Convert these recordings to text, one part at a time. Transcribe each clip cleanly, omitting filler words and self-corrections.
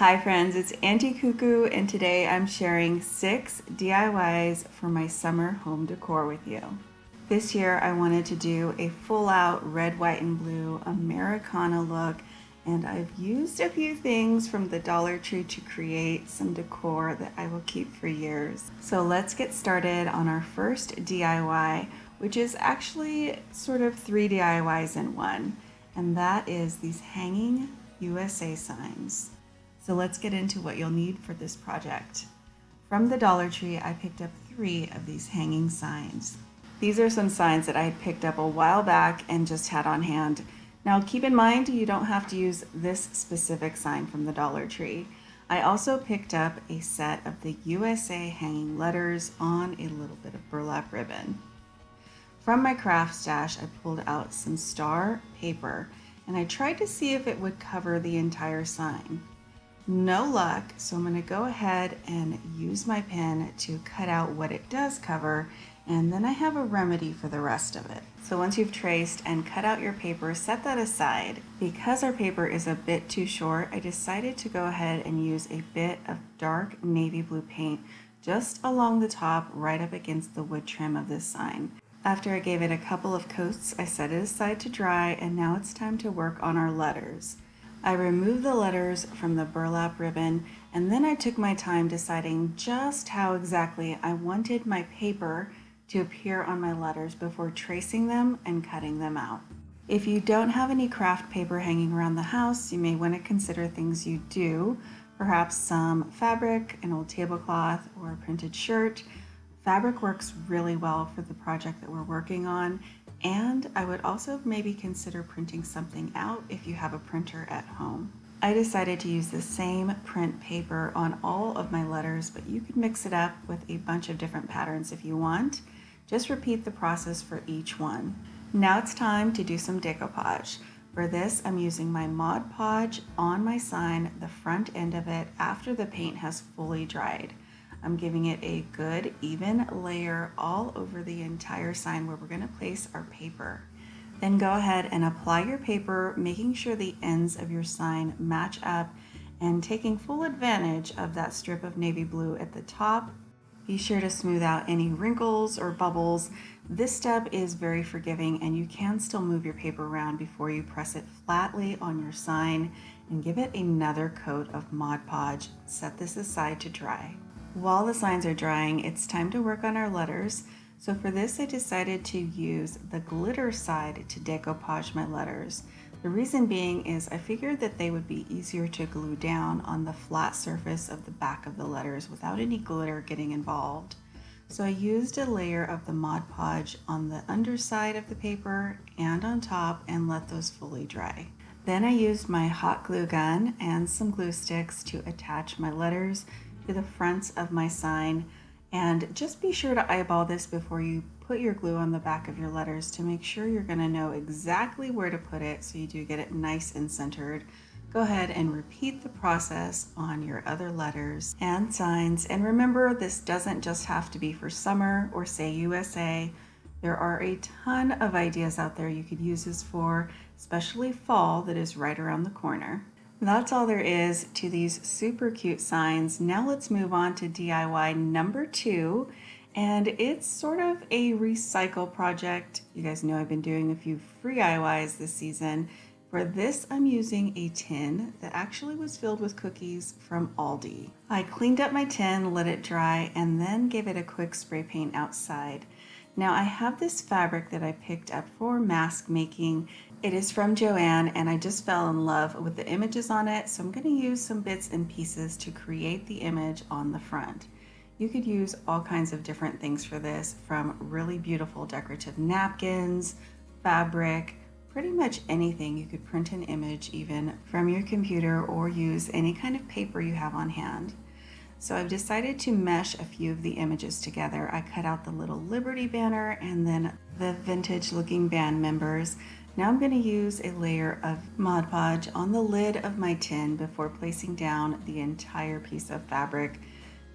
Hi friends, it's Auntie Cuckoo, and today I'm sharing 6 DIYs for my summer home decor with you. This year I wanted to do a full out red, white, and blue Americana look, and I've used a few things from the Dollar Tree to create some decor that I will keep for years. So let's get started on our first DIY, which is actually sort of 3 DIYs in one, and that is these hanging USA signs. So let's get into what you'll need for this project. From the Dollar Tree, I picked up 3 of these hanging signs. These are some signs that I had picked up a while back and just had on hand. Now keep in mind, you don't have to use this specific sign from the Dollar Tree. I also picked up a set of the USA hanging letters on a little bit of burlap ribbon. From my craft stash, I pulled out some star paper and I tried to see if it would cover the entire sign. No luck, so I'm going to go ahead and use my pen to cut out what it does cover, and then I have a remedy for the rest of it. So once you've traced and cut out your paper, set that aside. Because our paper is a bit too short, I decided to go ahead and use a bit of dark navy blue paint just along the top, right up against the wood trim of this sign. After I gave it a couple of coats, I set it aside to dry, and now it's time to work on our letters. I removed the letters from the burlap ribbon, and then I took my time deciding just how exactly I wanted my paper to appear on my letters before tracing them and cutting them out. If you don't have any craft paper hanging around the house, you may want to consider things you do, perhaps some fabric, an old tablecloth, or a printed shirt. Fabric works really well for the project that we're working on, and I would also maybe consider printing something out if you have a printer at home. I decided to use the same print paper on all of my letters, but you could mix it up with a bunch of different patterns if you want. Just repeat the process for each one. Now it's time to do some decoupage. For this, I'm using my Mod Podge on my sign, the front end of it, after the paint has fully dried. I'm giving it a good even layer all over the entire sign where we're going to place our paper. Then go ahead and apply your paper, making sure the ends of your sign match up and taking full advantage of that strip of navy blue at the top. Be sure to smooth out any wrinkles or bubbles. This step is very forgiving, and you can still move your paper around before you press it flatly on your sign, and give it another coat of Mod Podge. Set this aside to dry. While the signs are drying, it's time to work on our letters. So for this, I decided to use the glitter side to decoupage my letters. The reason being is I figured that they would be easier to glue down on the flat surface of the back of the letters without any glitter getting involved. So I used a layer of the Mod Podge on the underside of the paper and on top and let those fully dry. Then I used my hot glue gun and some glue sticks to attach my letters to the fronts of my sign, and just be sure to eyeball this before you put your glue on the back of your letters to make sure you're going to know exactly where to put it so you do get it nice and centered. Go ahead and repeat the process on your other letters and signs, and remember, this doesn't just have to be for summer or say USA. There are a ton of ideas out there you could use this for, especially fall that is right around the corner. That's all there is to these super cute signs. Now let's move on to DIY number 2, and it's sort of a recycle project. You guys know I've been doing a few free DIYs this season. For this, I'm using a tin that actually was filled with cookies from Aldi. I cleaned up my tin, let it dry, and then gave it a quick spray paint outside. Now I have this fabric that I picked up for mask making. It is from Joann, and I just fell in love with the images on it, so I'm going to use some bits and pieces to create the image on the front. You could use all kinds of different things for this, from really beautiful decorative napkins, fabric, pretty much anything. You could print an image even from your computer or use any kind of paper you have on hand. So I've decided to mesh a few of the images together. I cut out the little Liberty banner and then the vintage looking band members. Now I'm going to use a layer of Mod Podge on the lid of my tin before placing down the entire piece of fabric.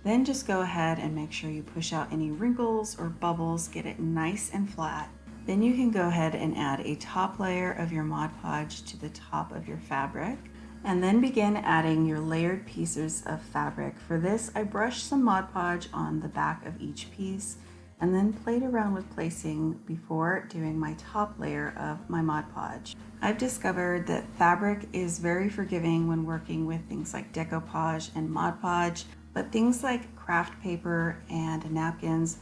Then just go ahead and make sure you push out any wrinkles or bubbles, get it nice and flat. Then you can go ahead and add a top layer of your Mod Podge to the top of your fabric. And then begin adding your layered pieces of fabric. For this, I brushed some Mod Podge on the back of each piece and then played around with placing before doing my top layer of my Mod Podge. I've discovered that fabric is very forgiving when working with things like decoupage and Mod Podge, but things like craft paper and napkins,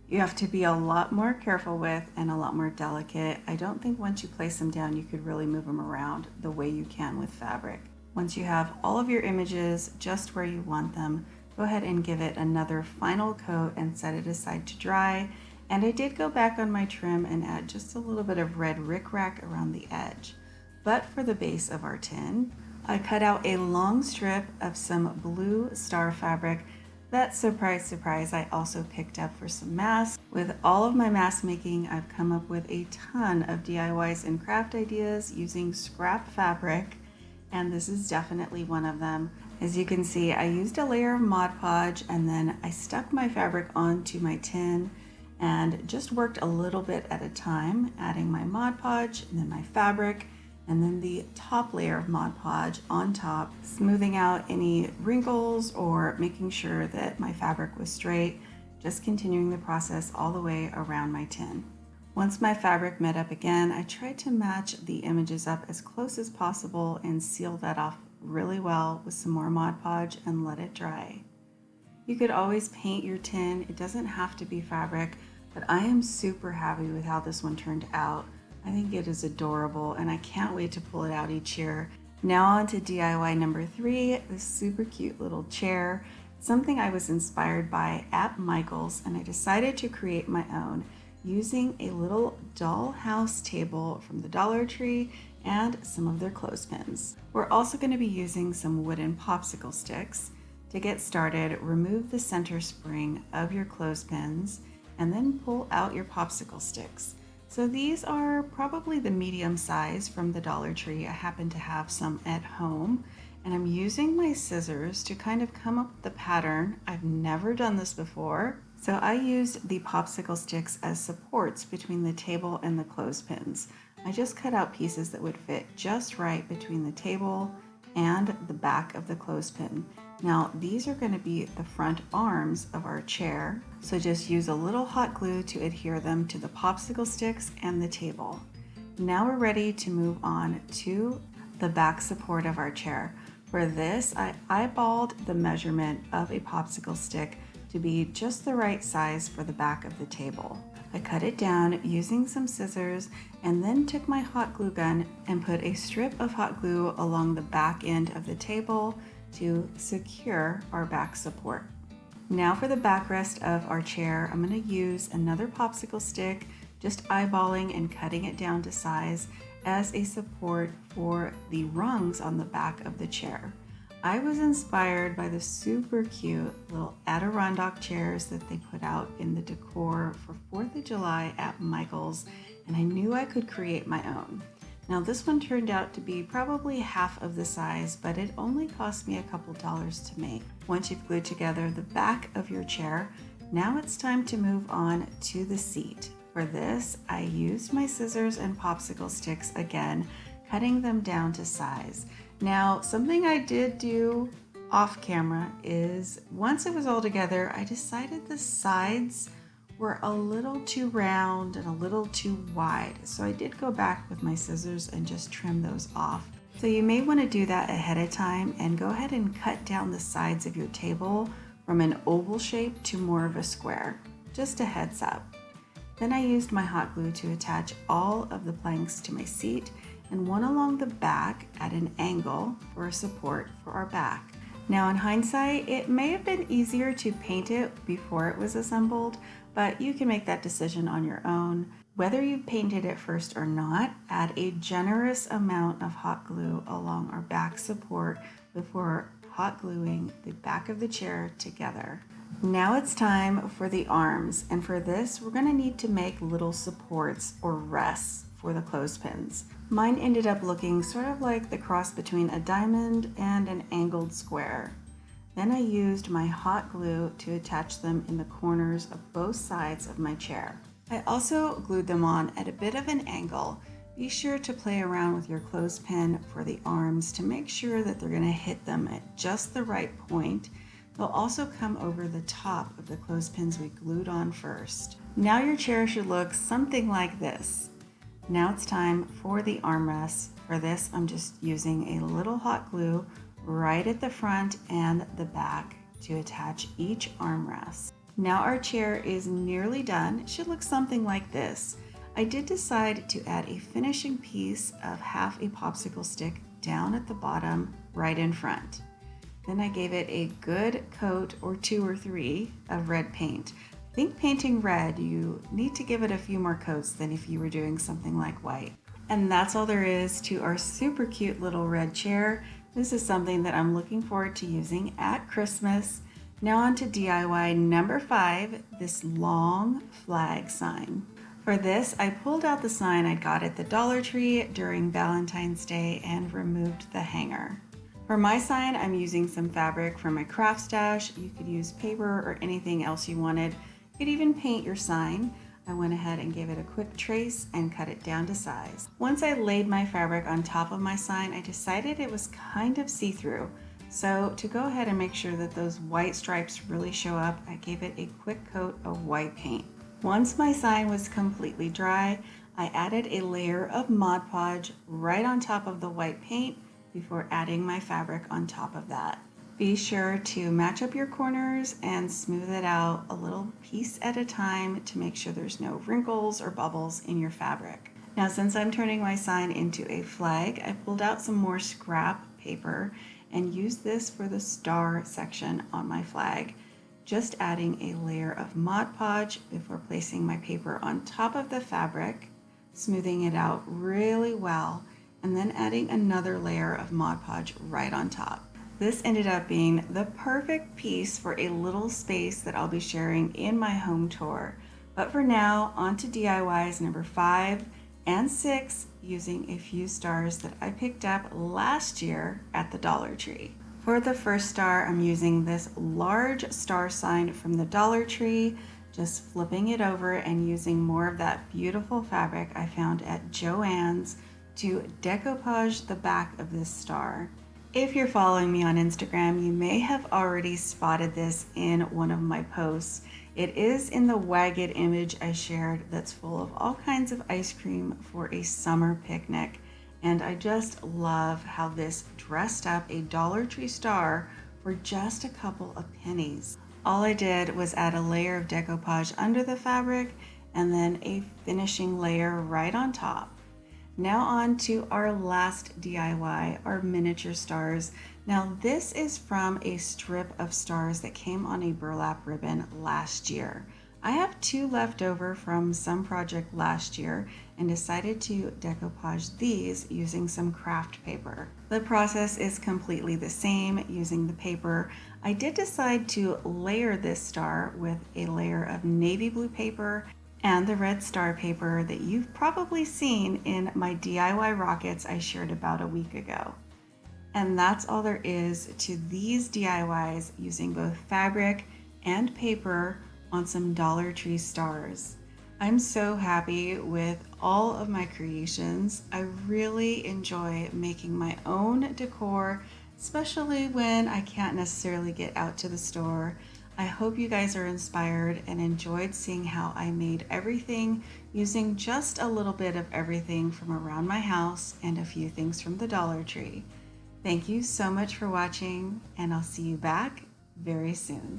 you have to be a lot more careful with and a lot more delicate. I don't think once you place them down, you could really move them around the way you can with fabric. Once you have all of your images just where you want them, go ahead and give it another final coat and set it aside to dry. And I did go back on my trim and add just a little bit of red rickrack around the edge. But for the base of our tin, I cut out a long strip of some blue star fabric that, surprise, surprise, I also picked up for some masks. With all of my mask making, I've come up with a ton of DIYs and craft ideas using scrap fabric, and this is definitely one of them. As you can see, I used a layer of Mod Podge and then I stuck my fabric onto my tin and just worked a little bit at a time, adding my Mod Podge and then my fabric, and then the top layer of Mod Podge on top, smoothing out any wrinkles or making sure that my fabric was straight, just continuing the process all the way around my tin. Once my fabric met up again, I tried to match the images up as close as possible and seal that off really well with some more Mod Podge and let it dry. You could always paint your tin, it doesn't have to be fabric, but I am super happy with how this one turned out. I think it is adorable and I can't wait to pull it out each year. Now on to DIY number 3, this super cute little chair. Something I was inspired by at Michaels, and I decided to create my own using a little dollhouse table from the Dollar Tree and some of their clothespins. We're also going to be using some wooden popsicle sticks. To get started, remove the center spring of your clothespins and then pull out your popsicle sticks. So these are probably the medium size from the Dollar Tree. I happen to have some at home, and I'm using my scissors to kind of come up with the pattern. I've never done this before. So I used the popsicle sticks as supports between the table and the clothespins. I just cut out pieces that would fit just right between the table and the back of the clothespin. Now these are going to be the front arms of our chair, so just use a little hot glue to adhere them to the popsicle sticks and the table. Now we're ready to move on to the back support of our chair. For this, I eyeballed the measurement of a popsicle stick to be just the right size for the back of the table. I cut it down using some scissors and then took my hot glue gun and put a strip of hot glue along the back end of the table to secure our back support. Now for the backrest of our chair, I'm going to use another popsicle stick, just eyeballing and cutting it down to size as a support for the rungs on the back of the chair. I was inspired by the super cute little Adirondack chairs that they put out in the decor for 4th of July at Michaels, and I knew I could create my own. Now this one turned out to be probably half of the size, but it only cost me a couple dollars to make. Once you've glued together the back of your chair, now it's time to move on to the seat. For this, I used my scissors and popsicle sticks again, cutting them down to size. Now, something I did do off camera is once it was all together, I decided the sides were a little too round and a little too wide. So I did go back with my scissors and just trim those off. So you may want to do that ahead of time and go ahead and cut down the sides of your table from an oval shape to more of a square. Just a heads up. Then I used my hot glue to attach all of the planks to my seat and one along the back at an angle for a support for our back. Now in hindsight, it may have been easier to paint it before it was assembled, but you can make that decision on your own. Whether you painted it first or not, add a generous amount of hot glue along our back support before hot gluing the back of the chair together. Now it's time for the arms, and for this we're going to need to make little supports or rests for the clothespins. Mine ended up looking sort of like the cross between a diamond and an angled square. Then I used my hot glue to attach them in the corners of both sides of my chair. I also glued them on at a bit of an angle Be sure to play around with your clothespin for the arms to make sure that they're going to hit them at just the right point. They'll also come over the top of the clothespins we glued on first. Now your chair should look something like this. Now it's time for the armrests. For this, I'm just using a little hot glue right at the front and the back to attach each armrest. Now our chair is nearly done. It should look something like this. I did decide to add a finishing piece of half a popsicle stick down at the bottom right in front. Then I gave it a good coat or 2 or 3 of red paint. I think painting red, you need to give it a few more coats than if you were doing something like white. And that's all there is to our super cute little red chair. This is something that I'm looking forward to using at Christmas. Now on to DIY number 5, this long flag sign. For this, I pulled out the sign I got at the Dollar Tree during Valentine's Day and removed the hanger. For my sign, I'm using some fabric from my craft stash. You could use paper or anything else you wanted. You could even paint your sign. I went ahead and gave it a quick trace and cut it down to size. Once I laid my fabric on top of my sign, I decided it was kind of see-through. So to go ahead and make sure that those white stripes really show up, I gave it a quick coat of white paint. Once my sign was completely dry, I added a layer of Mod Podge right on top of the white paint before adding my fabric on top of that. Be sure to match up your corners and smooth it out a little piece at a time to make sure there's no wrinkles or bubbles in your fabric. Now, since I'm turning my sign into a flag, I pulled out some more scrap paper and used this for the star section on my flag. Just adding a layer of Mod Podge before placing my paper on top of the fabric, smoothing it out really well, and then adding another layer of Mod Podge right on top. This ended up being the perfect piece for a little space that I'll be sharing in my home tour. But for now, on to DIYs number 5 and 6 using a few stars that I picked up last year at the Dollar Tree. For the first star, I'm using this large star sign from the Dollar Tree, just flipping it over and using more of that beautiful fabric I found at Joann's to decoupage the back of this star. If you're following me on Instagram, you may have already spotted this in one of my posts. It is in the Wagged image I shared that's full of all kinds of ice cream for a summer picnic. And I just love how this dressed up a Dollar Tree star for just a couple of pennies. All I did was add a layer of decoupage under the fabric and then a finishing layer right on top. Now on to our last DIY, our miniature stars. Now this is from a strip of stars that came on a burlap ribbon last year. I have 2 left over from some project last year and decided to decoupage these using some craft paper. The process is completely the same using the paper. I did decide to layer this star with a layer of navy blue paper and the red star paper that you've probably seen in my DIY rockets I shared about a week ago. And that's all there is to these DIYs using both fabric and paper on some Dollar Tree stars. I'm so happy with all of my creations. I really enjoy making my own decor, especially when I can't necessarily get out to the store. I hope you guys are inspired and enjoyed seeing how I made everything using just a little bit of everything from around my house and a few things from the Dollar Tree. Thank you so much for watching, and I'll see you back very soon.